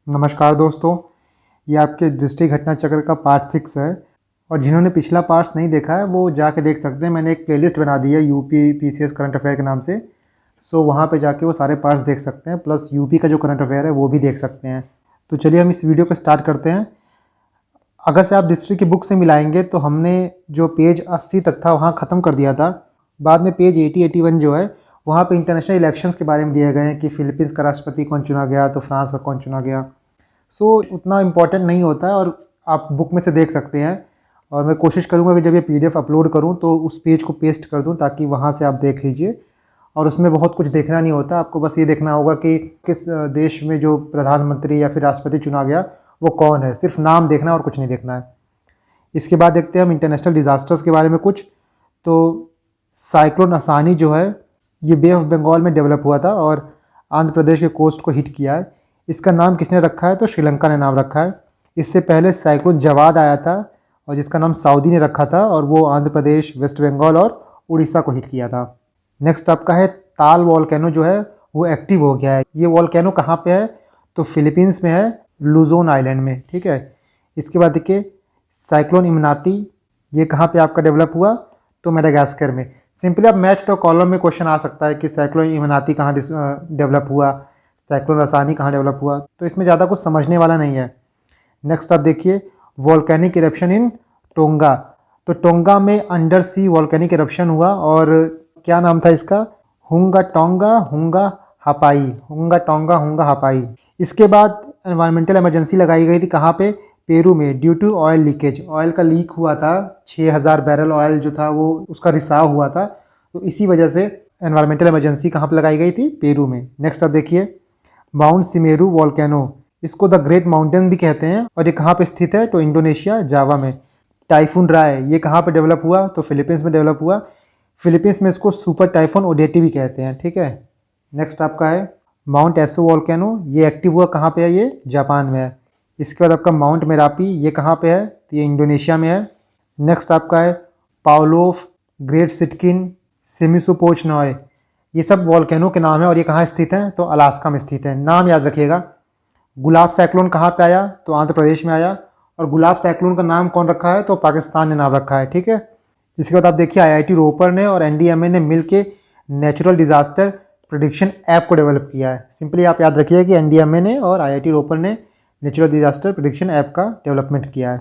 नमस्कार दोस्तों, ये आपके दृष्टि घटना चक्र का पार्ट 6 है। और जिन्होंने पिछला पार्ट्स नहीं देखा है वो जाके देख सकते हैं। मैंने एक प्लेलिस्ट बना दी है यूपी पीसीएस करंट अफेयर के नाम से। सो वहाँ पे जाके वो सारे पार्ट्स देख सकते हैं, प्लस यूपी का जो करंट अफेयर है वो भी देख सकते हैं। तो चलिए हम इस वीडियो को स्टार्ट करते हैं। अगर से आप डिस्ट्री की बुक से मिलाएंगे तो हमने जो पेज 80 तक था वहाँ ख़त्म कर दिया था। बाद में पेज 80-81 जो है वहाँ पे इंटरनेशनल इलेक्शंस के बारे में दिए गए हैं कि फ़िलीपींस का राष्ट्रपति कौन चुना गया, तो फ्रांस का कौन चुना गया। उतना इम्पॉर्टेंट नहीं होता है और आप बुक में से देख सकते हैं। और मैं कोशिश करूँगा कि जब ये पीडीएफ अपलोड करूँ तो उस पेज को पेस्ट कर दूँ ताकि वहाँ से आप देख लीजिए। और उसमें बहुत कुछ देखना नहीं होता, आपको बस ये देखना होगा कि किस देश में जो प्रधानमंत्री या फिर राष्ट्रपति चुना गया वो कौन है। सिर्फ नाम देखना है और कुछ नहीं देखना है। इसके बाद देखते हैं हम इंटरनेशनल डिज़ास्टर्स के बारे में कुछ। तो साइक्लोन आसानी जो है ये बे ऑफ बंगाल में डेवलप हुआ था और आंध्र प्रदेश के कोस्ट को हिट किया है। इसका नाम किसने रखा है? तो श्रीलंका ने नाम रखा है। इससे पहले साइक्लोन जवाद आया था और जिसका नाम सऊदी ने रखा था, और वो आंध्र प्रदेश, वेस्ट बंगाल और उड़ीसा को हिट किया था। नेक्स्ट आपका है ताल वॉल्केनो जो है वो एक्टिव हो गया है। ये वॉल्केनो कहाँ पे है? तो फिलीपींस में है, लुजोन आइलैंड में। ठीक है। इसके बाद देखिए साइक्लोन इमनाती, ये कहाँ पे आपका डेवलप हुआ? तो मेडागास्कर में। सिंपली आप मैच द कॉलम में क्वेश्चन आ सकता है कि साइक्लोन इमनाती कहाँ डेवलप हुआ, साइक्लोन आसानी कहाँ डेवलप हुआ। तो इसमें ज़्यादा कुछ समझने वाला नहीं है। नेक्स्ट आप देखिए वॉल्केनिक इरप्शन इन टोंगा। तो टोंगा में अंडर सी वॉल्केनिक इरप्शन हुआ और क्या नाम था इसका? हुंगा टोंगा हुंगा हापाई, हुंगा टोंगा हुंगा हापाई। इसके बाद एनवायरमेंटल इमरजेंसी लगाई गई थी कहाँ पे? पेरू में, due to oil leakage. Oil का लीक हुआ था, 6000 बैरल ऑयल जो था वो उसका रिसाव हुआ था। तो इसी वजह से एनवायरमेंटल इमरजेंसी कहाँ पर लगाई गई थी? पेरू में। नेक्स्ट आप देखिए माउंट सिमेरू वॉल्केनो, इसको द ग्रेट माउंटेन भी कहते हैं और ये कहाँ पे स्थित है? तो इंडोनेशिया, जावा में। टाइफून राय, ये कहाँ पे डेवलप हुआ? तो फिलीपींस में डेवलप हुआ। फिलीपींस में इसको सुपर टाइफून ओडेटी भी कहते हैं। ठीक है। नेक्स्ट आपका है माउंट एसो वॉल्केनो, ये एक्टिव हुआ कहाँ पे है? ये जापान में है। इसके बाद आपका माउंट मेरापी, ये कहाँ पे है? तो ये इंडोनेशिया में है। नेक्स्ट आपका है पाउलोफ, ग्रेट सिटकिन, सेमिसोपोचनॉय, ये सब वॉल्केनो के नाम है और ये कहाँ स्थित हैं? तो अलास्का में स्थित है। नाम याद रखिएगा। गुलाब साइक्लोन कहाँ पे आया? तो आंध्र प्रदेश में आया। और गुलाब साइक्लोन का नाम कौन रखा है? तो पाकिस्तान ने नाम रखा है। ठीक है। इसके बाद आप देखिए आईआईटी रोपर ने और एनडीएमए ने मिलकर नेचुरल डिजास्टर प्रेडिक्शन ऐप को डेवलप किया है। सिंपली आप याद रखिए कि एनडीएमए ने और आईआईटी रोपर ने नेचुरल डिजास्टर प्रेडिक्शन ऐप का डेवलपमेंट किया है।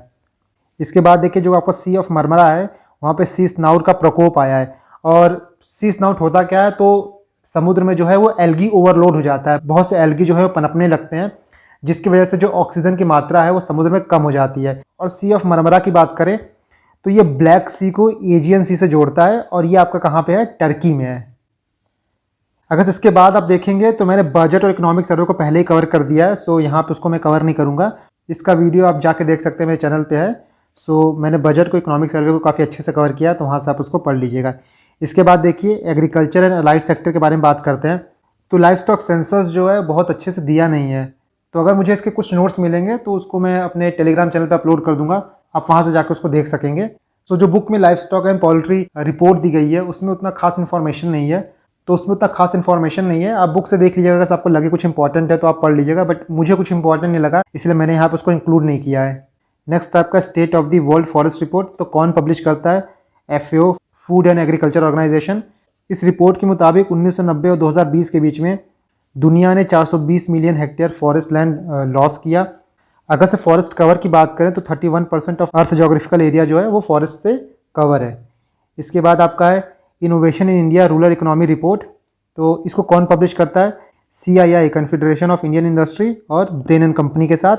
इसके बाद देखिए जो आपका सी ऑफ मरमरा है वहाँ पे सी स्नाउट का प्रकोप आया है। और सी स्नाउट होता क्या है? तो समुद्र में जो है वो एल्गी ओवरलोड हो जाता है, बहुत से एल्गी जो है वो पनपने लगते हैं, जिसकी वजह से जो ऑक्सीजन की मात्रा है वो समुद्र में कम हो जाती है। और सी ऑफ मरमरा की बात करें तो ये ब्लैक सी को एजियन सी से जोड़ता है और ये आपका कहाँ पे है? टर्की में है। अगर इसके बाद आप देखेंगे तो मैंने बजट और इकोनॉमिक सर्वे को पहले ही कवर कर दिया है। यहाँ पे उसको मैं कवर नहीं करूँगा। इसका वीडियो आप जाके देख सकते हैं, मेरे चैनल पे है। मैंने बजट को, इकोनॉमिक सर्वे को काफ़ी अच्छे से कवर किया, तो वहाँ से आप उसको पढ़ लीजिएगा। इसके बाद देखिए एग्रीकल्चर एंड अलाइड सेक्टर के बारे में बात करते हैं। तो लाइफ स्टॉक सेंसस जो है बहुत अच्छे से दिया नहीं है। तो अगर मुझे इसके कुछ नोट्स मिलेंगे तो उसको मैं अपने टेलीग्राम चैनल पर अपलोड कर दूंगा, आप वहाँ से जाकर उसको देख सकेंगे। जो बुक में life stock and poultry report दी गई है उसमें उतना खास इन्फॉर्मेशन नहीं है। आप बुक से देख लीजिएगा, अगर आपको लगे कुछ इंपॉर्टेंट है तो आप पढ़ लीजिएगा, बट मुझे कुछ इंपॉर्टेंट नहीं लगा इसलिए मैंने यहाँ पर उसको इंक्लूड नहीं किया है। नेक्स्ट आपका state of the world forest report, तो कौन पब्लिश करता है? FAO, food and agriculture organisation. इस रिपोर्ट के मुताबिक 1990 और 2020 के बीच में दुनिया ने 420 million hectare forest land loss किया। अगर से फॉरेस्ट कवर की बात करें तो 31% ऑफ अर्थ जोग्राफिकल एरिया जो है वो फॉरेस्ट से कवर है। इसके बाद आपका है innovation in India rural economy report, तो इसको कौन पब्लिश करता है? CII, confederation of Indian industry और ब्रेन एंड कंपनी के साथ।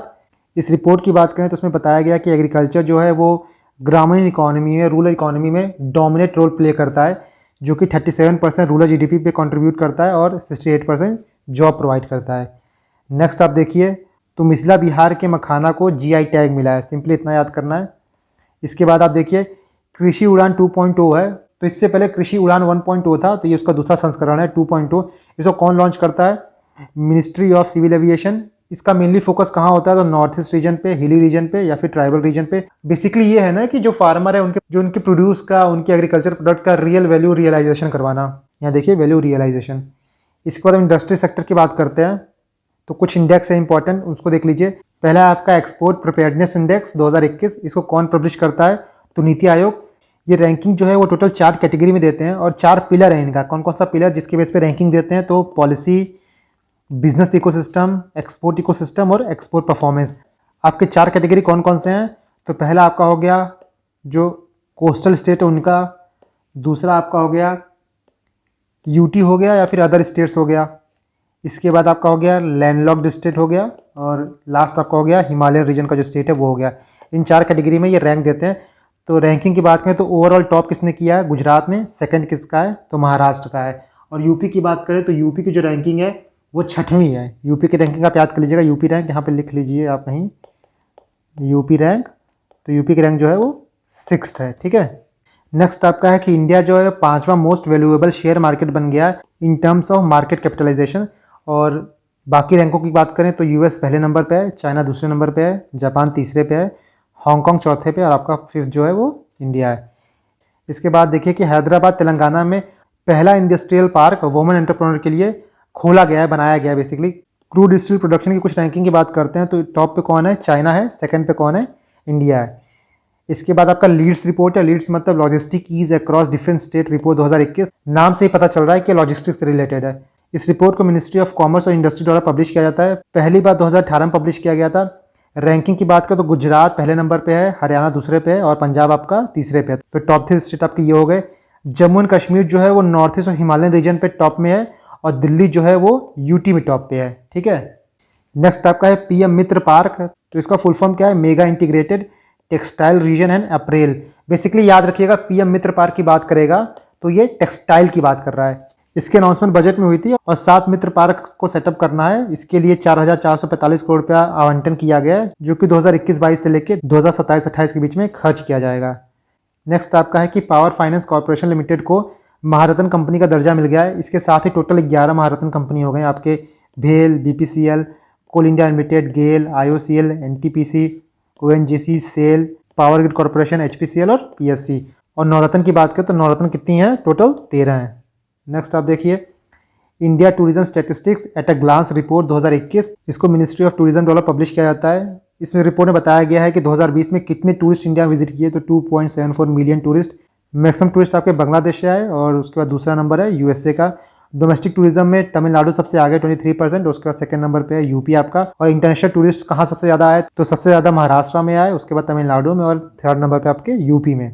इस रिपोर्ट की बात करें तो उसमें बताया गया कि एग्रीकल्चर जो है वो ग्रामीण इकोनॉमी में, रूरल इकोनॉमी में डोमिनेट रोल प्ले करता है, जो कि 37% रूरल जीडीपी पे कंट्रीब्यूट करता है और 68% जॉब प्रोवाइड करता है। नेक्स्ट आप देखिए तो मिथिला बिहार के मखाना को GI टैग मिला है, सिंपली इतना याद करना है। इसके बाद आप देखिए कृषि उड़ान 2.0 है, तो इससे पहले कृषि उड़ान 1.0 था, तो ये उसका दूसरा संस्करण है 2.0। इसको कौन लॉन्च करता है? Ministry of civil aviation. इसका मेनली फोकस कहाँ होता है? तो नॉर्थ ईस्ट रीजन पे, हिली रीजन पे या फिर ट्राइबल रीजन पे। बेसिकली ये है ना कि जो फार्मर है उनके प्रोड्यूस का, उनके एग्रीकल्चर प्रोडक्ट का रियल वैल्यू रियलाइजेशन करवाना। यहाँ देखिए वैल्यू रियलाइजेशन। इसके बाद हम इंडस्ट्री सेक्टर की बात करते हैं। तो कुछ इंडेक्स है इंपॉर्टेंट, उसको देख लीजिए। पहला है आपका एक्सपोर्ट प्रिपेयर्डनेस इंडेक्स 2021। इसको कौन पब्लिश करता है? तो नीति आयोग। ये रैंकिंग जो है वो टोटल 4 कैटेगरी में देते हैं और 4 पिलर है इनका। कौन कौन सा पिलर जिसके बेस पे रैंकिंग देते हैं? तो policy, business ecosystem, export ecosystem और एक्सपोर्ट परफॉर्मेंस। आपके 4 कैटेगरी कौन कौन से हैं? तो पहला आपका हो गया जो कोस्टल स्टेट है उनका, दूसरा आपका हो गया यूटी हो गया या फिर अदर स्टेट्स हो गया, इसके बाद आपका हो गया लैंडलॉक्ड स्टेट हो गया, और लास्ट आपका हो गया हिमालयन रीजन का जो स्टेट है वो हो गया। इन 4 कैटेगरी में ये रैंक देते हैं। तो रैंकिंग की बात करें तो ओवरऑल टॉप किसने किया है? गुजरात ने। सेकंड किसका है? तो महाराष्ट्र का है। और यूपी की बात करें तो यूपी की जो रैंकिंग है वो 6वीं है। यूपी की रैंकिंग आप याद कर लीजिएगा, यूपी रैंक यहाँ पे लिख लीजिए आप कहीं, यूपी रैंक। तो यूपी की रैंक जो है वो 6th है, ठीक है। नेक्स्ट आपका है कि इंडिया जो है 5वां मोस्ट वैल्यूएबल शेयर मार्केट बन गया है in terms of market capitalisation. और बाकी रैंकों की बात करें तो यूएस पहले नंबर पे है, चाइना दूसरे नंबर पे है, जापान तीसरे पे है, हांगकांग चौथे पे और आपका 5th जो है वो इंडिया है। इसके बाद देखिए कि हैदराबाद तेलंगाना में पहला इंडस्ट्रियल पार्क वुमेन एंटरप्रेन्योर के लिए खोला गया है, बनाया गया है बेसिकली। क्रूड स्टील प्रोडक्शन की कुछ रैंकिंग की बात करते हैं तो टॉप पे कौन है? चाइना है। सेकंड पे कौन है? इंडिया है। इसके बाद आपका लीड्स रिपोर्ट है। लीड्स मतलब logistic ease across different state report 2021। नाम से ही पता चल रहा है कि लॉजिस्टिक्स से रिलेटेड है। इस रिपोर्ट को मिनिस्ट्री ऑफ कॉमर्स और इंडस्ट्री द्वारा पब्लिश किया जाता है। पहली बार 2018 में पब्लिश किया गया था। रैंकिंग की बात करें तो गुजरात पहले नंबर पे है, हरियाणा दूसरे पे है और पंजाब आपका तीसरे पे है। तो टॉप 3 स्टेट आपके ये हो गए। जम्मू एंड कश्मीर जो है वो नॉर्थ ईस्ट और हिमालयन रीजन पे टॉप में है और दिल्ली जो है वो यूटी में टॉप पे है, ठीक है। नेक्स्ट आपका है पीएम मित्र पार्क। तो इसका फुल फॉर्म क्या है? Mega integrated textile reason and April. Basically याद रखिएगा पीएम मित्र पार्क की बात करेगा तो ये टेक्सटाइल की बात कर रहा है। इसकी अनाउंसमेंट बजट में हुई थी और 7 मित्र पार्क को सेटअप करना है। इसके लिए 4,445 करोड़ रुपया आवंटन किया गया है जो कि 2021-22 से लेकर 2027-28 के बीच में खर्च किया जाएगा। नेक्स्ट आपका है कि पावर फाइनेंस कॉर्पोरेशन लिमिटेड को महारत्न कंपनी का दर्जा मिल गया है। इसके साथ ही टोटल 11 महारत्न कंपनी हो गए आपके, भेल, BPCL, coal India limited, GAIL, IOCL, NTPC, ONGC, SAIL, power grid corporation, HPCL और पीएफसी। और नवरत्न की बात करें तो नवरत्न कितनी है? टोटल 13 हैं। नेक्स्ट आप देखिए India tourism statistics at a glance report 2021। इसको मिनिस्ट्री ऑफ टूरिज्म द्वारा पब्लिश किया जाता है। इसमें रिपोर्ट में बताया गया है कि 2020 में कितने टूरिस्ट इंडिया विजिट किए, तो 2.74 मिलियन टूरिस्ट। मैक्सिमम टूरिस्ट आपके बांग्लादेश से आए और उसके बाद दूसरा नंबर है यूएसए का। डोमेस्टिक टूरिज्म में तमिलनाडु सबसे आगे 23%, उसके बाद सेकंड नंबर पे है यूपी आपका। और इंटरनेशनल टूरिस्ट कहाँ सबसे ज़्यादा आए? तो सबसे ज़्यादा महाराष्ट्र में आए, उसके बाद तमिलनाडु में और थर्ड नंबर पे आपके यूपी में।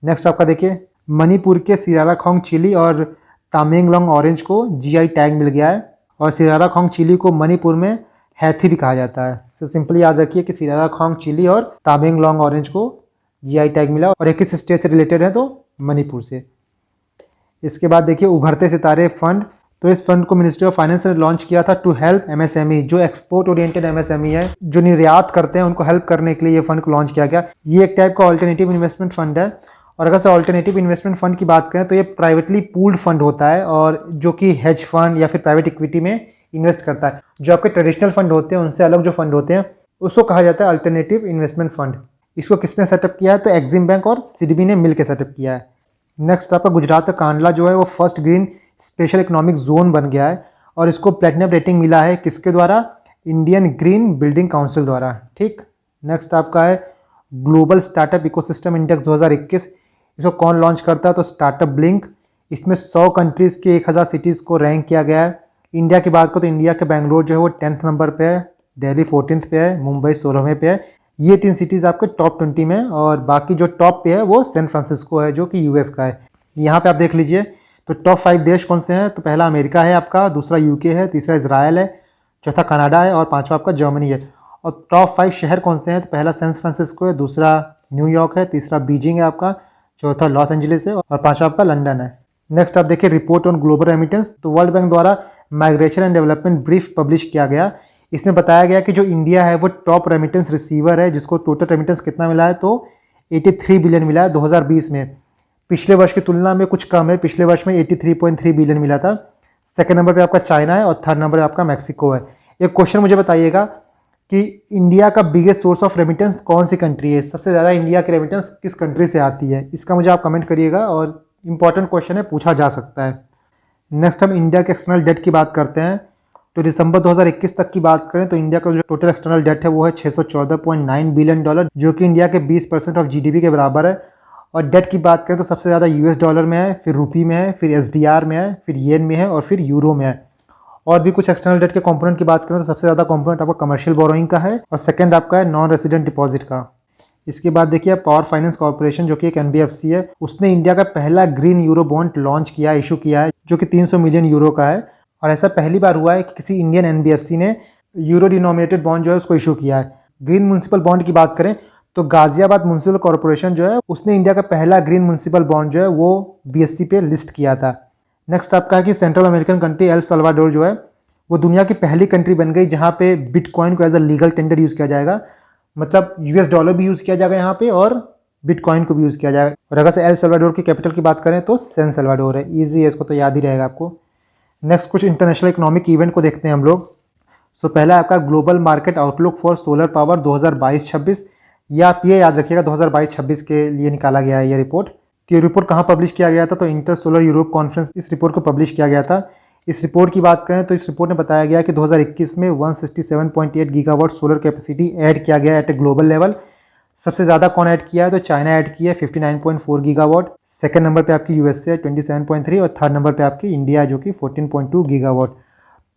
नेक्स्ट आपका देखिए मणिपुर के सिराराखोंग चिली और तामेंगलोंग ऑरेंज को जीआई टैग मिल गया है। और सिराराखोंग चिली को मणिपुर में हैथी भी कहा जाता है। तो सिंपली याद रखिए कि सिराराखोंग चिली और तामेंगलोंग ऑरेंज को जीआई टैग मिला और एक ही स्टेट से रिलेटेड है तो मणिपुर से। इसके बाद देखिए उभरते सितारे फंड। तो इस फंड को मिनिस्ट्री ऑफ फाइनेंस ने लॉन्च किया था टू हेल्प एमएसएमई, जो एक्सपोर्ट ओरिएंटेड एमएसएमई है, जो निर्यात करते हैं उनको हेल्प करने के लिए ये फंड को लॉन्च किया गया। ये एक टाइप का ऑल्टरनेटिव इन्वेस्टमेंट फंड है। और अगर से ऑल्टरनेटिव इन्वेस्टमेंट फंड की बात करें तो ये प्राइवेटली पूल्ड फंड होता है और जो कि हेज फंड या फिर प्राइवेट इक्विटी में इन्वेस्ट करता है। जो आपके ट्रेडिशनल फंड होते हैं उनसे अलग जो फंड होते हैं उसको कहा जाता है अल्टरनेटिव इन्वेस्टमेंट फंड। इसको किसने सेटअप किया है? तो एक्सिम बैंक और सिडबी ने मिलकर सेटअप किया है। नेक्स्ट आपका गुजरात का कांडला जो है वो first green special economic zone बन गया है और इसको प्लेटिनम रेटिंग मिला है किसके द्वारा? इंडियन ग्रीन बिल्डिंग काउंसिल द्वारा, ठीक। नेक्स्ट आपका है ग्लोबल स्टार्टअप इकोसिस्टम इंडेक्स 2021। इसको कौन लॉन्च करता है? तो स्टार्टअप ब्लिंक। इसमें 100 कंट्रीज़ के 1000 सिटीज़ को रैंक किया गया है। इंडिया की बात करो तो इंडिया के बेंगलोर जो है वो 10th नंबर पे है, दिल्ली 14th पे है, मुंबई 16वें पे है। ये 3 सिटीज़ आपके टॉप 20 में, और बाकी जो टॉप पे है वो सैन फ्रांसिस्को है जो कि यूएस का है। यहाँ पे आप देख लीजिए तो टॉप 5 देश कौन से हैं? तो पहला अमेरिका है आपका, दूसरा यूके है, तीसरा इजराइल है, चौथा कनाडा है और पांचवा आपका जर्मनी है। और टॉप 5 शहर कौन से हैं? तो पहला सैन फ्रांसिस्को है, दूसरा न्यूयॉर्क है, तीसरा बीजिंग है आपका, चौथा लॉस एंजलिस है और पांचवा आपका लंदन है। नेक्स्ट आप देखिए रिपोर्ट ऑन ग्लोबल रेमिटेंस। तो वर्ल्ड बैंक द्वारा migration and development brief publish किया गया। इसमें बताया गया कि जो इंडिया है वो टॉप रेमिटेंस रिसीवर है, जिसको टोटल रेमिटेंस कितना मिला है? तो 83 बिलियन मिला है 2020 में। पिछले वर्ष की तुलना में कुछ कम है, पिछले वर्ष में 83.3 बिलियन मिला था। सेकंड नंबर पे आपका चाइना है और थर्ड नंबर पे आपका मैक्सिको है। एक क्वेश्चन मुझे बताइएगा कि इंडिया का बिगेस्ट सोर्स ऑफ रेमिटेंस कौन सी कंट्री है? सबसे ज़्यादा इंडिया की रेमिटेंस किस कंट्री से आती है? इसका मुझे आप कमेंट करिएगा और इंपॉर्टेंट क्वेश्चन है, पूछा जा सकता है। नेक्स्ट हम इंडिया के एक्सटर्नल डेट की बात करते हैं। तो दिसंबर 2021 तक की बात करें तो इंडिया का जो टोटल एक्सटर्नल डेट है वो है $614.9 बिलियन, जो कि इंडिया के 20% ऑफ जीडीपी के बराबर है। और डेट की बात करें तो सबसे ज़्यादा यूएस डॉलर में है, फिर रुपी में है, फिर एसडीआर में है, फिर येन में है और फिर यूरो में है। और भी कुछ एक्सटर्नल डेट के कंपोनेंट की बात करें तो सबसे ज़्यादा कंपोनेंट आपका कमर्शियल बोरोइंग का है और सेकंड आपका है नॉन रेसिडेंट डिपॉजिट का। इसके बाद देखिए पावर फाइनेंस कॉर्पोरेशन जो कि एक एनबीएफसी है, उसने इंडिया का पहला ग्रीन यूरो बॉन्ड लॉन्च किया, इशू किया है, जो कि 300 मिलियन यूरो का है। और ऐसा पहली बार हुआ है कि किसी इंडियन एनबीएफसी ने यूरो डिनोमिनेटेड बॉन्ड जो है उसको इशू किया है। ग्रीन म्युनिसिपल बॉन्ड की बात करें तो गाजियाबाद म्युनिसिपल कॉर्पोरेशन जो है उसने इंडिया का पहला ग्रीन म्युनिसिपल बॉन्ड जो है वो बीएससी पे लिस्ट किया था। नेक्स्ट आपका है कि central American country El Salvador जो है वो दुनिया की पहली कंट्री बन गई जहाँ पे बिटकॉइन को as a legal tender use किया जाएगा। मतलब यूएस डॉलर भी यूज़ किया जाएगा यहाँ पे और बिटकॉइन को भी यूज़ किया जाएगा। और अगर से एल सल्वाडोर की कैपिटल की बात करें तो सैन सल्वाडोर है। ईजी है, इसको तो याद ही रहेगा आपको। नेक्स्ट कुछ इंटरनेशनल इकोनॉमिक इवेंट को देखते हैं हम लोग। सो पहला आपका global market outlook for solar power 2022-26। या आप ये याद रखिएगा 2022-26 के लिए निकाला गया है ये रिपोर्ट। तो ये रिपोर्ट कहाँ पब्लिश किया गया था? तो इंटर सोलर यूरोप कॉन्फ्रेंस इस रिपोर्ट को पब्लिश किया गया था। इस रिपोर्ट की बात करें तो इस रिपोर्ट में बताया गया कि 2021 में 167.8 गीगावाट सोलर कैपेसिटी ऐड किया गया एट ए ग्लोबल लेवल। सबसे ज़्यादा कौन ऐड किया है? तो चाइना ऐड किया है 59.4 गीगावाट। सेकंड नंबर पे आपकी यूएसए 27.3 और थर्ड नंबर पे आपकी इंडिया जो कि 14.2 गीगावाट।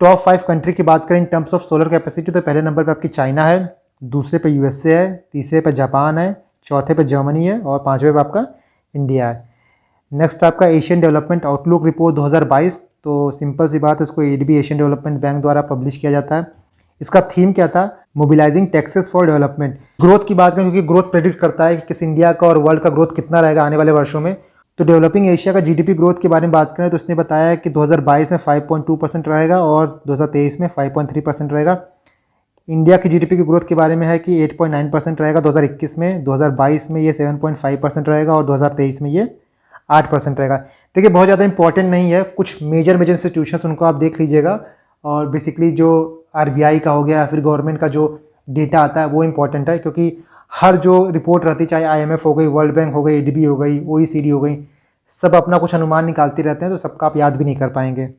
टॉप 5 कंट्री की बात करें इन टर्म्स ऑफ सोलर कैपेसिटी तो पहले नंबर पे आपकी चाइना है, दूसरे पे यूएसए है, तीसरे पे जापान है, चौथे पे जर्मनी है और पाँचवें पे आपका इंडिया है। नेक्स्ट आपका एशियन डेवलपमेंट आउटलुक रिपोर्ट 2022। तो सिंपल सी बात है, इसको एडबी एशियन डेवलपमेंट बैंक द्वारा पब्लिश किया जाता है। इसका थीम क्या था? Mobilising taxes for development. Growth की बात करें क्योंकि ग्रोथ प्रेडिक्ट करता है कि किस इंडिया का और वर्ल्ड का ग्रोथ कितना रहेगा आने वाले वर्षों में। तो डेवलपिंग एशिया का जीडीपी ग्रोथ के बारे में बात करें तो इसने बताया कि 2022 में 5.2% रहेगा और 2023 में 5.3% रहेगा। इंडिया की जीडीपी की ग्रोथ के बारे में है कि 8.9% रहेगा 2021 में, 2022 में ये 7.5% रहेगा और 2023 में ये 8% रहेगा। देखिए बहुत ज़्यादा इंपॉर्टेंट नहीं है, कुछ मेजर इंस्टीट्यूशंस उनको आप देख लीजिएगा। और बेसिकली जो आरबीआई का हो गया या फिर गवर्नमेंट का जो डेटा आता है वो इंपॉर्टेंट है, क्योंकि हर जो रिपोर्ट रहती है, चाहे आईएमएफ हो गई, वर्ल्ड बैंक हो गई, एडीबी हो गई, ओईसीडी हो गई, सब अपना कुछ अनुमान निकालती रहते हैं, तो सबका आप याद भी नहीं कर पाएंगे।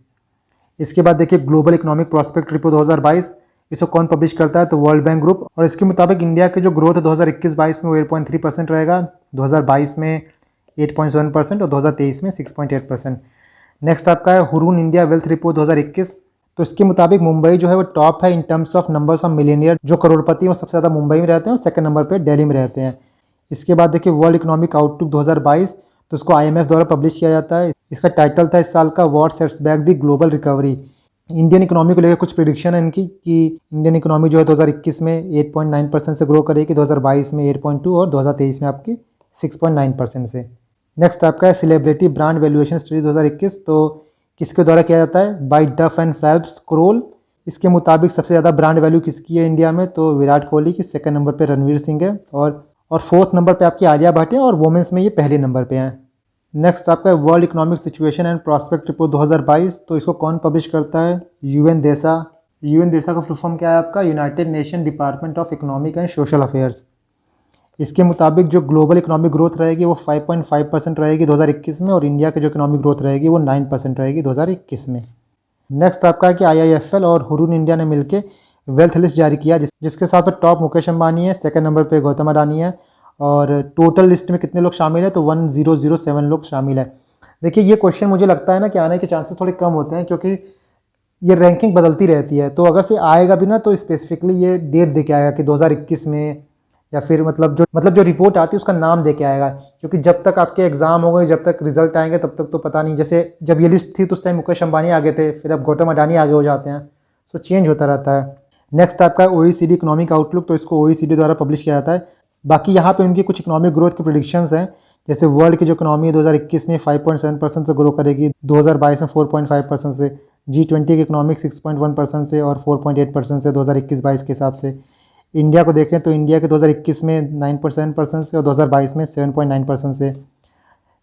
इसके बाद देखिए ग्लोबल इकोनॉमिक प्रॉस्पेक्ट रिपोर्ट 2022, इसको कौन पब्लिश करता है? तो वर्ल्ड बैंक ग्रुप। और इसके मुताबिक इंडिया के जो ग्रोथ है 2021-22 में वो 8.3% रहेगा, 2022 में 8.7% और 2023 में 6.8%। नेक्स्ट आपका है हुरून इंडिया वेल्थ रिपोर्ट 2021। तो इसके मुताबिक मुंबई जो है वो टॉप है in terms of numbers of millionaire, जो करोड़पति वो सबसे ज़्यादा मुंबई में रहते हैं और सेकंड नंबर पे दिल्ली में रहते हैं। इसके बाद देखिए वर्ल्ड इकोनॉमिक आउटलुक 2022, तो इसको आईएमएफ द्वारा पब्लिश किया जाता है। इसका टाइटल था इस साल का what sets back the global recovery. Indian economy को लेकर कुछ प्रिडिक्शन है इनकी कि इंडियन इकोनॉमी जो है 2021 में 8.9% से ग्रो करेगी, 2022 में 8.2 और 2023 में आपकी 6.9% से। नेक्स्ट आपका है सेलिब्रिटी ब्रांड वैल्यूएशन स्टडी 2021। तो किसके द्वारा किया जाता है? बाय डफ एंड फेल्प्स क्रोल। इसके मुताबिक सबसे ज़्यादा ब्रांड वैल्यू किसकी है इंडिया में? तो विराट कोहली की, सेकंड नंबर पे रणवीर सिंह है और फोर्थ नंबर पे आपकी आलिया भट्ट है और वुमेंस में ये पहले नंबर पे हैं। नेक्स्ट आपका है world economic situation and prospect report 2022। तो इसको कौन पब्लिश करता है? यूएन देसा। यूएन देसा का फुल फॉर्म क्या है आपका? United nation department of economic and social affairs. इसके मुताबिक जो ग्लोबल इकोनॉमिक ग्रोथ रहेगी वो 5.5% रहेगी 2021 में और इंडिया की जो इकोनॉमिक ग्रोथ रहेगी वो 9% रहेगी 2021 में। नेक्स्ट आपका है कि आईआईएफएल और हुरून इंडिया ने मिलकर वेल्थ लिस्ट जारी किया, जिसके साथ में टॉप मुकेश अंबानी है, सेकंड नंबर पे गौतम अडानी है और टोटल लिस्ट में कितने लोग शामिल है? तो 1007 लोग शामिल है। देखिए ये क्वेश्चन मुझे लगता है ना कि आने के चांसेस थोड़े कम होते हैं, क्योंकि ये रैंकिंग बदलती रहती है। तो अगर से आएगा भी ना तो स्पेसिफिकली ये डेट दे के आएगा कि 2021 में, या फिर मतलब जो रिपोर्ट आती है उसका नाम दे के आएगा, क्योंकि जब तक आपके एग्जाम हो गए, जब तक रिजल्ट आएंगे तब तक तो पता नहीं। जैसे जब ये लिस्ट थी तो उस टाइम मुकेश अंबानी आगे थे, फिर अब गौतम अडानी आगे हो जाते हैं, सो चेंज होता रहता है। नेक्स्ट आपका ओईसीडी इकोनॉमिक आउटलुक। तो इसको ओईसीडी द्वारा पब्लिश किया जाता है। बाकी यहाँ पे उनकी कुछ इकोनॉमिक ग्रोथ की प्रेडिक्शंस हैं, जैसे वर्ल्ड की जो इकोनॉमी है 2021 में 5.7% से ग्रो करेगी, 2022 में 4.5% से, G20 की इकोनॉमिक 6.1% से और 4.8% से 2021-22 के हिसाब से। इंडिया को देखें तो इंडिया के 2021 में 9.7% से और 2022 में 7.9% से।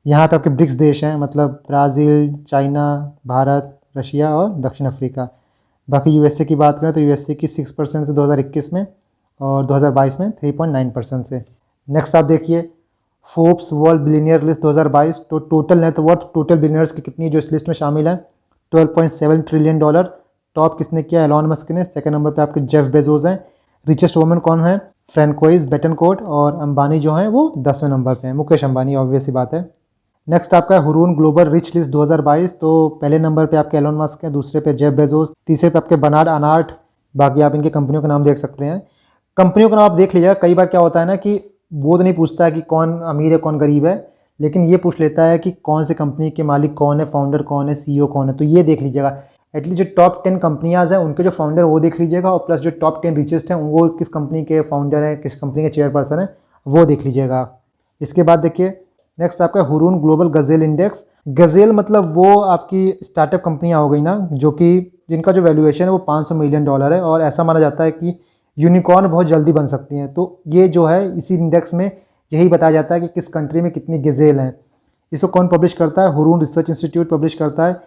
यहाँ पे आपके ब्रिक्स देश हैं, मतलब ब्राज़ील, चाइना, भारत, रशिया और दक्षिण अफ्रीका। बाकी यूएसए की बात करें तो यूएसए की 6% से 2021 में और 2022 में 3.9% से। नेक्स्ट आप देखिए फोर्ब्स वर्ल्ड बिलियनियर लिस्ट 2022। तो टोटल नेटवर्थ टोटल बिलियनर्स की कितनी जो इस लिस्ट में शामिल है? $12.7 ट्रिलियन। टॉप किसने किया, एलॉन मस्क ने। सेकंड नंबर पे आपके जेफ बेजोस हैं। रिचेस्ट वुमन कौन है, फ्रैंकोइस बेटनकोर्ट। और अंबानी जो हैं वो 10वें नंबर पे हैं, मुकेश अंबानी, ऑब्वियस सी बात है। नेक्स्ट आपका है हुरून ग्लोबल रिच लिस्ट 2022। तो पहले नंबर पे आपके एलॉन मस्क हैं, दूसरे पे जेफ बेजोस, तीसरे पे आपके बर्नार्ड अर्नाल्ड। बाकी आप इनकी कंपनियों का नाम देख सकते हैं। कंपनियों का नाम आप देख लीजिएगा। कई बार क्या होता है ना कि वो तो नहीं पूछता है कि कौन अमीर है कौन गरीब है, लेकिन ये पूछ लेता है कि कौन सी कंपनी के मालिक कौन है, फाउंडर कौन है, सीईओ कौन है। तो ये देख लीजिएगा। एटलीस्ट जो टॉप 10 कंपनियां हैं उनके जो फाउंडर वो देख लीजिएगा, और प्लस जो टॉप 10 रिचेस्ट हैं वो किस कंपनी के फाउंडर हैं, किस कंपनी के चेयरपर्सन है, वो देख लीजिएगा। इसके बाद देखिए नेक्स्ट आपका Hurun global Gazelle index. Gazelle मतलब वो आपकी स्टार्टअप कंपनियां हो गई ना, जो कि जिनका जो वैल्यूएशन है वो $500 मिलियन है, और ऐसा माना जाता है कि यूनिकॉर्न बहुत जल्दी बन सकती हैं। तो ये जो है इसी इंडेक्स में यही बताया जाता है कि किस कंट्री में कितनी गजेल हैं। इसको कौन पब्लिश करता है, हुरून रिसर्च इंस्टीट्यूट पब्लिश करता है।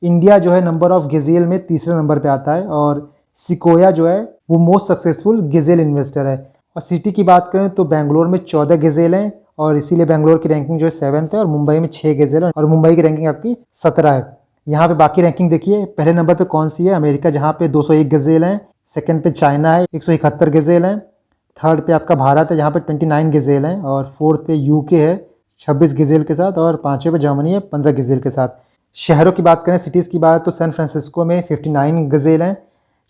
इंडिया जो है नंबर ऑफ गजेल में तीसरे नंबर पे आता है, और सिकोया जो है वो मोस्ट सक्सेसफुल गजेल इन्वेस्टर है। और सिटी की बात करें तो बेंगलोर में 14 गजेल हैं, और इसीलिए बेंगलोर की रैंकिंग जो है 7th है, और मुंबई में 6 गजेल है, और मुंबई की रैंकिंग आपकी 17 है। यहाँ पे बाकी रैंकिंग देखिए, पहले नंबर पे कौन सी है, अमेरिका जहाँ पे 201 गजेल हैं। सेकंड पे चाइना है, 171 गजेल हैं। थर्ड पे आपका भारत है, जहाँ पे 29 गजेल हैं। और फोर्थ पे यूके है 26 गजेल के साथ, और पाँचवें पे जर्मनी है 15 गजेल के साथ। शहरों की बात करें, सिटीज़ की बात, तो सैन फ्रांसिस्को में 59 गजेल हैं,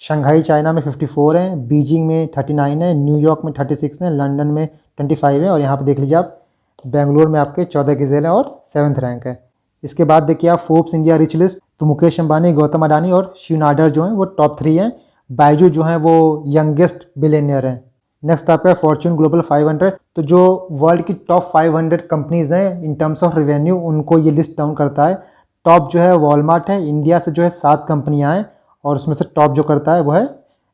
शंघाई चाइना में 54 हैं, बीजिंग में 39 है, न्यूयॉर्क में 36 हैं, लंदन में 25 है, और यहाँ पे देख लीजिए आप बेंगलोर में आपके 14 गजेल हैं और 7th रैंक है। इसके बाद देखिए आप फोर्ब्स इंडिया रिच लिस्ट, तो मुकेश अंबानी, गौतम अडानी और शिव नाडर जो हैं वो टॉप 3 हैं। बायजू जो हैं वो यंगेस्ट बिलियनियर हैं। नेक्स्ट आपका है फॉर्च्यून ग्लोबल 500। तो जो वर्ल्ड की टॉप 500 कंपनीज़ हैं इन टर्म्स ऑफ रेवेन्यू, उनको ये लिस्ट डाउन करता है। टॉप जो है वॉलमार्ट है, इंडिया से जो है 7 कंपनियाँ हैं, और उसमें से टॉप जो करता है वो है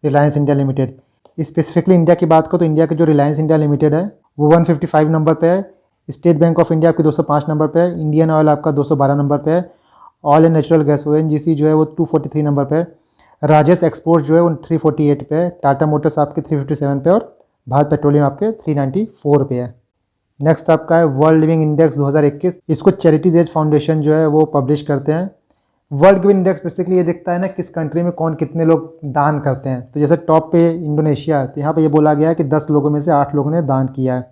Reliance India limited. Specifically India की बात करो तो इंडिया के जो रिलायंस इंडिया लिमिटेड है वो 155 नंबर पे है। स्टेट बैंक ऑफ इंडिया आपकी 205 नंबर पे है। इंडियन ऑयल आपका 212 नंबर पे है। Oil and natural gas ONGC जो है वो 243 नंबर पे है। राजेश एक्सपोर्ट जो है वो 348 पे है। टाटा मोटर्स आपके 357 पे, और भारत पेट्रोलियम आपके 394 पे है। नेक्स्ट आपका है वर्ल्ड लिविंग इंडेक्स 2021। इसको चैरिटीज एज फाउंडेशन जो है वो पब्लिश करते हैं। वर्ल्ड लिविंग इंडेक्स बेसिकली ये दिखता है ना किस कंट्री में कौन कितने लोग दान करते हैं। तो जैसे टॉप पे इंडोनेशिया है, तो यहाँ पे ये बोला गया है कि 10 लोगों में से 8 लोगों ने दान किया है।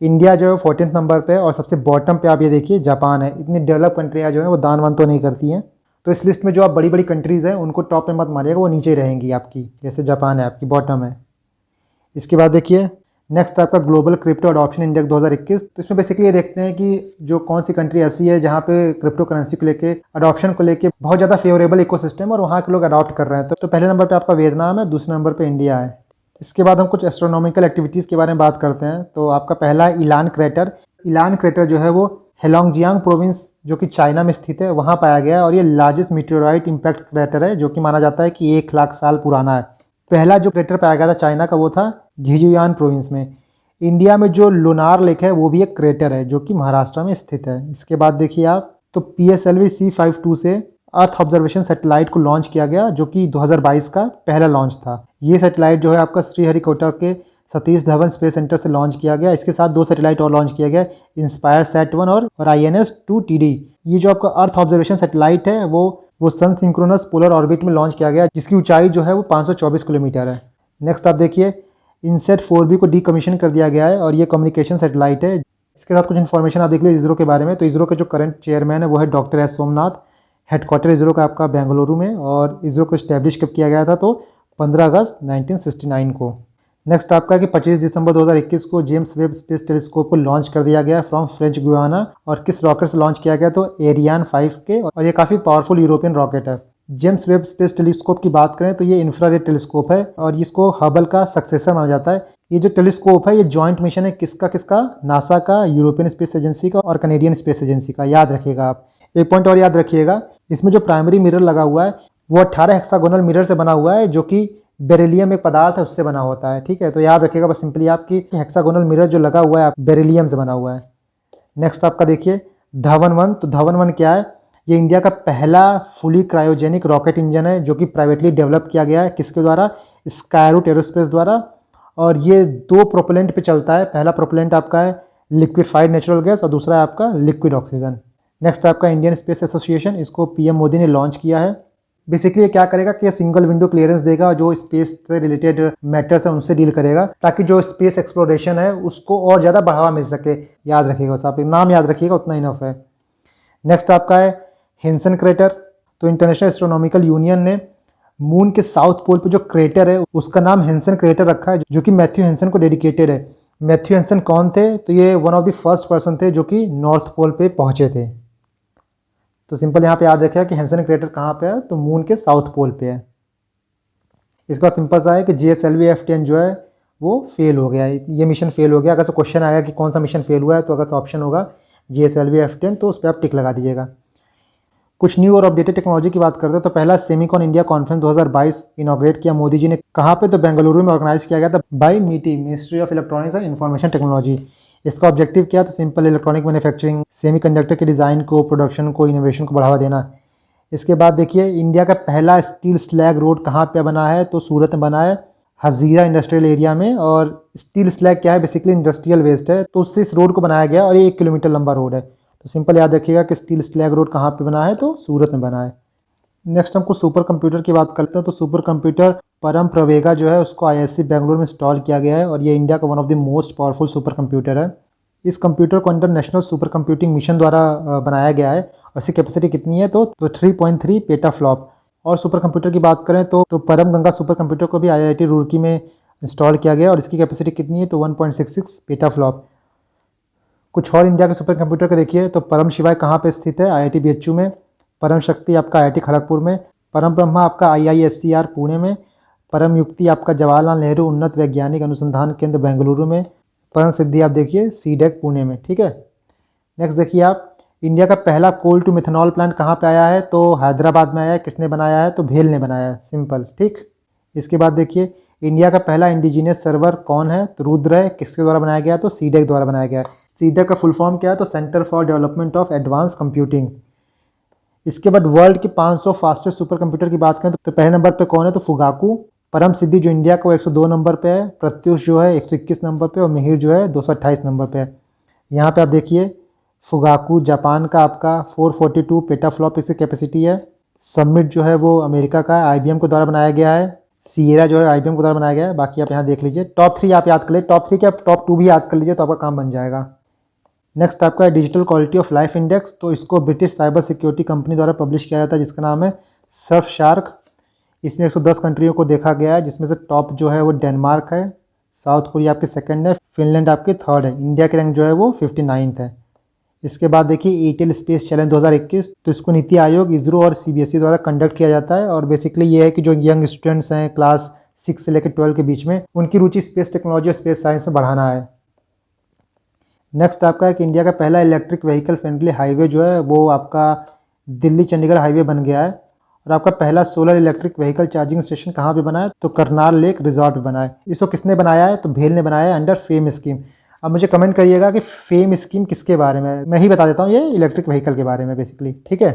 इंडिया जो है 14th नंबर पे, और सबसे बॉटम पे आप ये देखिए जापान है। इतनी डेवलप कंट्रियाँ जो हैं वो दान वान तो नहीं करती हैं। तो इस लिस्ट में जो आप बड़ी बड़ी कंट्रीज़ हैं उनको टॉप पे मत मारिएगा, वो नीचे रहेंगी आपकी। जैसे जापान है आपकी बॉटम है। इसके बाद देखिए नेक्स्ट आपका ग्लोबल क्रिप्टो अडॉप्शन इंडेक्स 2021। तो इसमें बेसिकली ये देखते हैं कि जो कौन सी कंट्री ऐसी है जहाँ पे क्रिप्टो करेंसी को लेके, अडॉप्शन को लेके बहुत ज़्यादा फेवरेबल इकोसिस्टम और वहाँ के लोग अडॉप्ट कर रहे हैं। तो पहले नंबर पे आपका वियतनाम है, दूसरे नंबर पे इंडिया है। इसके बाद हम कुछ एस्ट्रोनॉमिकल एक्टिविटीज़ के बारे में बात करते हैं। तो आपका पहला इलान क्रेटर। इलान क्रेटर जो है वो हेलोंगजियांग प्रोविंस जो कि चाइना में स्थित है वहाँ पाया गया है, और ये लार्जेस्ट मीटेओराइट इम्पैक्ट क्रेटर है जो कि माना जाता है कि 1 लाख साल पुराना है। पहला जो क्रेटर पाया गया था चाइना का वो था झिजुयान प्रोविंस में। इंडिया में जो लुनार लेक है वो भी एक क्रेटर है जो कि महाराष्ट्र में स्थित है। इसके बाद देखिए आप, तो PSLV C52 से अर्थ ऑब्जर्वेशन सैटेलाइट को लॉन्च किया गया जो कि 2022 का पहला लॉन्च था। ये सैटेलाइट जो है आपका श्रीहरिकोटा के सतीश धवन स्पेस सेंटर से लॉन्च किया गया। इसके साथ 2 सैटेलाइट और लॉन्च किया गया, इंस्पायर सैट-1 और INS-2TD। ये जो आपका अर्थ ऑब्जर्वेशन सैटेलाइट है वो सन सिंक्रोनस पोलर ऑर्बिट में लॉन्च किया गया, जिसकी ऊंचाई जो है वो 524 किलोमीटर है। नेक्स्ट आप देखिए इनसेट 4B को डीकमीशन कर दिया गया है, और ये कम्युनिकेशन सैटेलाइट है। इसके साथ कुछ इन्फॉर्मेशन आप देख लीजिए इसरो के बारे में। तो इसरो के जो करंट चेयरमैन है वो है doctor S Somnath. Headquarter ISRO का आपका बेंगलुरु में, और इसरो को इस्टेब्लिश कब किया गया था, तो 15 अगस्त 1969 को। नेक्स्ट आपका कि 25 दिसंबर 2021 को जेम्स वेब स्पेस टेलीस्कोप को लॉन्च कर दिया गया फ्रॉम फ्रेंच गुयाना। और किस रॉकेट से लॉन्च किया गया, तो एरियान 5 के, और ये काफ़ी पावरफुल यूरोपियन रॉकेट है। जेम्स वेब स्पेस टेलीस्कोप की बात करें तो ये इंफ्रारेड टेलीस्कोप है, और इसको हबल का सक्सेसर माना जाता है। ये जो टेलीस्कोप है ये जॉइंट मिशन है किसका, नासा का, यूरोपियन स्पेस एजेंसी का और कनेडियन स्पेस एजेंसी का। याद रखिएगा आप। एक पॉइंट और याद रखिएगा, इसमें जो प्राइमरी मिरर लगा हुआ है वो 18 हेक्सागोनल मिरर से बना हुआ है, जो कि बेरिलियम एक पदार्थ है उससे बना होता है। ठीक है, तो याद रखिएगा बस सिंपली आपकी हेक्सागोनल मिरर जो लगा हुआ है बेरिलियम से बना हुआ है। नेक्स्ट आपका देखिए धवन-1। तो धवन-1 क्या है, ये इंडिया का पहला फुली क्रायोजेनिक रॉकेट इंजन है जो कि प्राइवेटली डेवलप किया गया है। किसके द्वारा, स्काईरूट एरोस्पेस द्वारा। और ये 2 प्रोपेलेंट पे चलता है। पहला प्रोपेलेंट आपका है लिक्विफाइड नेचुरल गैस, और दूसरा है आपका लिक्विड ऑक्सीजन। नेक्स्ट आपका इंडियन स्पेस एसोसिएशन, इसको PM मोदी ने लॉन्च किया है। बेसिकली ये क्या करेगा कि सिंगल विंडो क्लियरेंस देगा, जो स्पेस से रिलेटेड मैटर्स है उनसे डील करेगा, ताकि जो स्पेस एक्सप्लोरेशन है उसको और ज़्यादा बढ़ावा मिल सके। याद रखिएगा, बस आप नाम याद रखिएगा, उतना इनफ है। नेक्स्ट आपका है हेंसन क्रेटर। तो इंटरनेशनल एस्ट्रोनॉमिकल यूनियन ने मून के साउथ पोल पे जो क्रेटर है उसका नाम हेंसन क्रेटर रखा है, जो कि मैथ्यू हेंसन को डेडिकेटेड है। मैथ्यू हेंसन कौन थे? तो ये one of the first person थे जो कि नॉर्थ पोल पे पहुंचे थे। तो सिंपल यहाँ पे याद रखिएगा कि हेंसन क्रेटर कहाँ पे है, तो मून के साउथ पोल पे है। इसका सिंपल सा है कि GSLV F10 जो है वो फेल हो गया है, ये मिशन फेल हो गया। अगर से क्वेश्चन आएगा कि कौन सा मिशन फेल हुआ है, तो अगर से ऑप्शन होगा GSLV F10, तो उस पर आप टिक लगा दीजिएगा। कुछ न्यू और अपडेटेड टेक्नोलॉजी की बात करते हैं तो पहला सेमिकॉन इंडिया कॉन्फ्रेंस 2022 इनॉग्रेट किया मोदी जी ने। कहाँ पे? तो बेंगलुरु में ऑर्गेनाइज किया गया था by MITI, ministry of electronics and information technology. इसका ऑब्जेक्टिव क्या? तो सिंपल इलेक्ट्रॉनिक मैन्युफैक्चरिंग, सेमीकंडक्टर के डिज़ाइन को, प्रोडक्शन को, इनोवेशन को बढ़ावा देना। इसके बाद देखिए इंडिया का पहला स्टील स्लैग रोड कहाँ पे बना है? तो सूरत में बना है, हजीरा इंडस्ट्रियल एरिया में। और स्टील स्लैग क्या है? बेसिकली इंडस्ट्रियल वेस्ट है, तो उससे इस रोड को बनाया गया और ये 1 किलोमीटर लंबा रोड है। तो सिंपल याद रखिएगा कि स्टील स्लैग रोड कहाँ पे बना है? तो सूरत में बना है। नेक्स्ट हमको सुपर कंप्यूटर की बात करते हैं। तो सुपर कंप्यूटर परम प्रवेगा जो है उसको IISc बेंगलुरु में इंस्टॉल किया गया है, और ये इंडिया का one of the most powerful super computer है। इस कंप्यूटर को under national super computing mission द्वारा बनाया गया है, और इसकी कैपेसिटी कितनी है? तो 3.3 पेटाफ्लॉप। और सुपर कंप्यूटर की बात करें तो परम गंगा सुपर कंप्यूटर को भी IIT रुड़की में इंस्टॉल किया गया, और इसकी कैपेसिटी कितनी है? तो 1.66 पेटाफ्लॉप। कुछ और इंडिया के सुपर कंप्यूटर को देखिए तो परम शिवाय कहाँ पे स्थित है? IIT BHU में। परम शक्ति आपका IIT खड़गपुर में। परम ब्रह्मा आपका IISCR पुणे में। परम युक्ति आपका जवाहरलाल नेहरू उन्नत वैज्ञानिक अनुसंधान केंद्र बेंगलुरु में। परम सिद्धि आप देखिए CDEC पुणे में। ठीक है। नेक्स्ट देखिए आप, इंडिया का पहला कोल टू मिथेनॉल प्लांट कहाँ पे आया है? तो हैदराबाद में आया है। किसने बनाया है? तो भेल ने बनाया है। सिंपल। ठीक। इसके बाद देखिए इंडिया का पहला इंडिजिनियस सर्वर कौन है? तो रुद्र है। किसके द्वारा बनाया गया? तो CDEC द्वारा बनाया गया है। CDEC का फुल फॉर्म क्या है? तो centre for development of advance computing. इसके बाद वर्ल्ड के 500 फास्टेस्ट सुपर कंप्यूटर की बात करें तो पहले नंबर पे कौन है? तो फुगाकू। परम सिद्धि जो इंडिया का 102 नंबर पे है। प्रत्युष जो है 121 नंबर पे, और मिहिर जो है 228 नंबर पे है। यहाँ पे आप देखिए फुगाकू जापान का आपका 442 पेटाफ्लॉप इसकी कैपेसिटी है। सबमिट जो है वो अमेरिका का है, IBM के द्वारा बनाया गया है। सिएरा जो है IBM के द्वारा बनाया गया है। बाकी आप यहाँ देख लीजिए। टॉप 3 आप याद कर लीजिए, टॉप 3 क्या टॉप 2 भी याद कर लीजिए तो आपका काम बन जाएगा। नेक्स्ट आपका है digital quality of life index. तो इसको ब्रिटिश साइबर सिक्योरिटी कंपनी द्वारा पब्लिश किया जाता है, जिसका नाम है सर्फशार्क। इसमें 110 कंट्रियों को देखा गया है, जिसमें से टॉप जो है वो डेनमार्क है, साउथ कोरिया आपके सेकंड है, फिनलैंड आपके थर्ड है। इंडिया के रैंक जो है वो 59th है। इसके बाद देखिए एटेल स्पेस चैलेंज 2021। तो इसको नीति आयोग, इसरो और CBSE द्वारा कंडक्ट किया जाता है, और बेसिकली ये है कि जो यंग स्टूडेंट्स हैं क्लास 6 से लेकर 12 के बीच में, उनकी रुचि स्पेस टेक्नोलॉजी और स्पेस साइंस में बढ़ाना है। नेक्स्ट आपका है कि इंडिया का पहला इलेक्ट्रिक व्हीकल फ्रेंडली हाईवे जो है वो आपका दिल्ली चंडीगढ़ हाईवे बन गया है। और आपका पहला solar electric vehicle charging station कहाँ पे बना है? तो करनाल लेक रिजॉर्ट पे बना है। इसको किसने बनाया है? तो भेल ने बनाया है अंडर फेम स्कीम। अब मुझे कमेंट करिएगा कि फेम स्कीम किसके बारे में है। मैं ही बता देता हूँ, ये इलेक्ट्रिक व्हीकल के बारे में बेसिकली। ठीक है।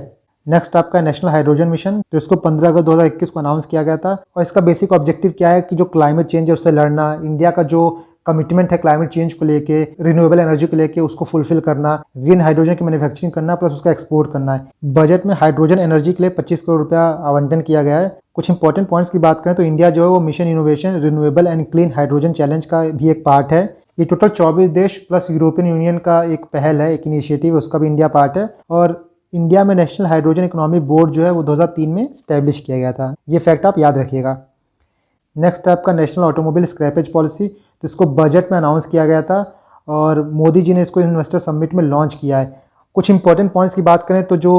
नेक्स्ट आपका नेशनल हाइड्रोजन मिशन। तो इसको 15 अगस्त 2021 को अनाउंस किया गया था, और इसका बेसिक ऑब्जेक्टिव क्या है कि जो क्लाइमेट चेंज है उससे लड़ना, इंडिया का जो कमिटमेंट है क्लाइमेट चेंज को लेके, रिन्यूएबल एनर्जी को लेके उसको फुलफिल करना, ग्रीन हाइड्रोजन की मैन्युफैक्चरिंग करना, प्लस उसका एक्सपोर्ट करना है। बजट में हाइड्रोजन एनर्जी के लिए 25 करोड़ रुपया आवंटन किया गया है। कुछ इंपॉर्टेंट पॉइंट्स की बात करें तो इंडिया जो है वो mission innovation renewable and clean hydrogen challenge का भी एक पार्ट है। ये टोटल 24 देश प्लस यूरोपियन यूनियन का एक पहल है, एक इनिशिएटिव, उसका भी इंडिया पार्ट है। और इंडिया में नेशनल हाइड्रोजन इकोनॉमिक बोर्ड जो है वो 2003 में स्टैब्लिश किया गया था। ये फैक्ट आप याद रखिएगा। नेक्स्ट आपका नेशनल ऑटोमोबाइल स्क्रैपेज पॉलिसी। तो इसको बजट में अनाउंस किया गया था, और मोदी जी ने इसको इन्वेस्टर समिट में लॉन्च किया है। कुछ इंपॉर्टेंट पॉइंट्स की बात करें तो जो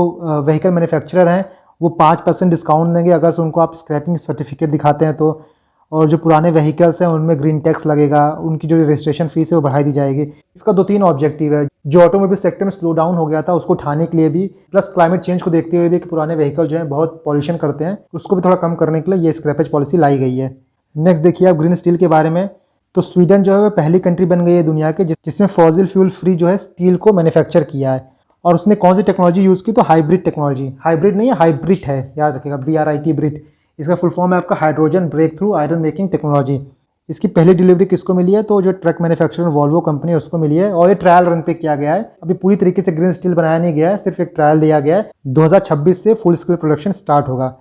व्हीकल मैन्युफैक्चरर हैं वो 5% डिस्काउंट देंगे अगर से उनको आप स्क्रैपिंग सर्टिफिकेट दिखाते हैं तो। और जो पुराने व्हीकल्स हैं उनमें ग्रीन टैक्स लगेगा, उनकी जो रजिस्ट्रेशन फीस है वो बढ़ाई दी जाएगी। इसका 2-3 ऑब्जेक्टिव है। जो ऑटोमोबाइल सेक्टर में स्लो डाउन हो गया था उसको उठाने के लिए भी, प्लस क्लाइमेट चेंज को देखते हुए भी कि पुराने व्हीकल जो हैं बहुत पॉल्यूशन करते हैं, उसको भी थोड़ा कम करने के लिए ये स्क्रैपेज पॉलिसी लाई गई है। नेक्स्ट देखिए आप ग्रीन स्टील के बारे में। तो स्वीडन जो है वो पहली कंट्री बन गई है दुनिया के जिसमें फॉसिल फ्यूल फ्री जो है स्टील को मैन्युफैक्चर किया है। और उसने कौन सी टेक्नोलॉजी यूज़ की? तो हाइब्रिड टेक्नोलॉजी। हाइब्रिड नहीं है, हाइब्रिड है, याद रखिएगा, BRIT ब्रिट। इसका फुल फॉर्म है आपका hydrogen break through iron making technology. इसकी पहली डिलीवरी किसको मिली है? तो जो ट्रक मैन्युफैक्चरर वॉल्वो कंपनी है उसको मिली है, और ये ट्रायल रन पे किया गया है। अभी पूरी तरीके से ग्रीन स्टील बनाया नहीं गया है, सिर्फ एक ट्रायल दिया गया है। 2026 से फुल स्केल प्रोडक्शन स्टार्ट होगा।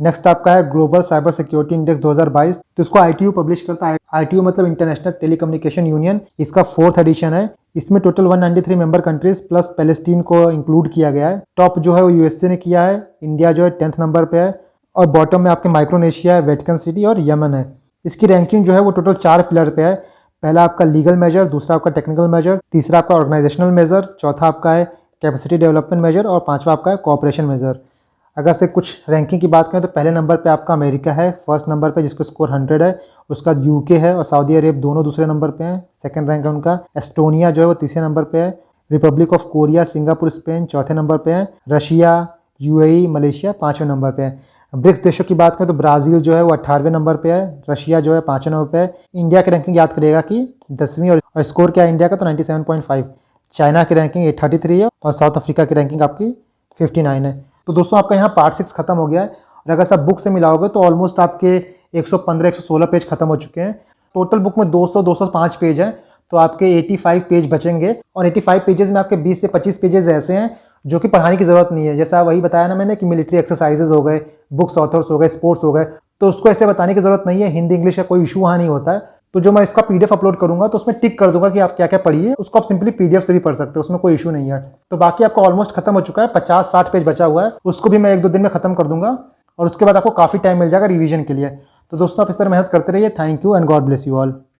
नेक्स्ट आपका है ग्लोबल साइबर सिक्योरिटी इंडेक्स 2022। तो इसको ITU पब्लिश करता है। ITU मतलब इंटरनेशनल टेलीकम्युनिकेशन यूनियन। इसका 4th एडिशन है। इसमें total 193 member countries plus Palestine को इंक्लूड किया गया है। टॉप जो है वो USA ने किया है, इंडिया जो है 10th नंबर पे है, और बॉटम में आपके माइक्रोनेशिया है, वेटिकन सिटी और यमन है। इसकी रैंकिंग जो है वो टोटल 4 पिलर पे है। पहला आपका लीगल मेजर, दूसरा आपका टेक्निकल मेजर, तीसरा आपका ऑर्गेनाइजेशनल मेजर, चौथा आपका है कैपेसिटी डेवलपमेंट मेजर और पांचवा आपका है कोऑपरेशन मेजर। अगर से कुछ रैंकिंग की बात करें तो पहले नंबर पे आपका अमेरिका है, फर्स्ट नंबर पे जिसका स्कोर 100 है। उसके बाद UK है और सऊदी अरेब दोनों दूसरे नंबर पे हैं, सेकंड रैंक है उनका। एस्टोनिया जो है वो तीसरे नंबर पे है। Republic of Korea, Singapore, Spain चौथे नंबर पे है। रशिया, UAE, मलेशिया 5वें नंबर पे है। ब्रिक्स देशों की बात करें तो ब्राज़ील जो है वो 18वें नंबर पे है, रशिया जो है 5वें नंबर पे है। इंडिया की रैंकिंग याद करिएगा कि 10वीं, और स्कोर क्या है इंडिया का तो 97.5। चाइना की रैंकिंग 833 है और साउथ अफ्रीका की रैंकिंग आपकी 59 है। तो दोस्तों आपका यहाँ पार्ट 6 खत्म हो गया है, और अगर सब बुक से मिलाओगे तो ऑलमोस्ट आपके 115-116 पेज खत्म हो चुके हैं। टोटल बुक में 200-205 पेज हैं, तो आपके 85 पेज बचेंगे, और 85 पेजेस में आपके 20 से 25 पेजेस ऐसे हैं जो कि पढ़ाने की ज़रूरत नहीं है। जैसा वही बताया ना मैंने कि मिलिट्री एक्सरसाइजेज हो गए, बुक्स ऑथर्स हो गए, स्पोर्ट्स हो गए, तो उसको ऐसे बताने की ज़रूरत नहीं है। हिंदी इंग्लिश का कोई इशू वहाँ नहीं होता है। तो जो मैं इसका PDF अपलोड करूंगा तो उसमें टिक कर दूंगा कि आप क्या क्या पढ़िए, उसको आप सिंपली PDF से भी पढ़ सकते हो, उसमें कोई इशू नहीं है। तो बाकी आपका ऑलमोस्ट खत्म हो चुका है, 50-60 पेज बचा हुआ है, उसको भी मैं 1-2 दिन में खत्म कर दूंगा, और उसके बाद आपको काफ़ी टाइम मिल जाएगा रिवीजन के लिए। तो दोस्तों आप इस तरह मेहनत करते रहिए। Thank you and God bless you all.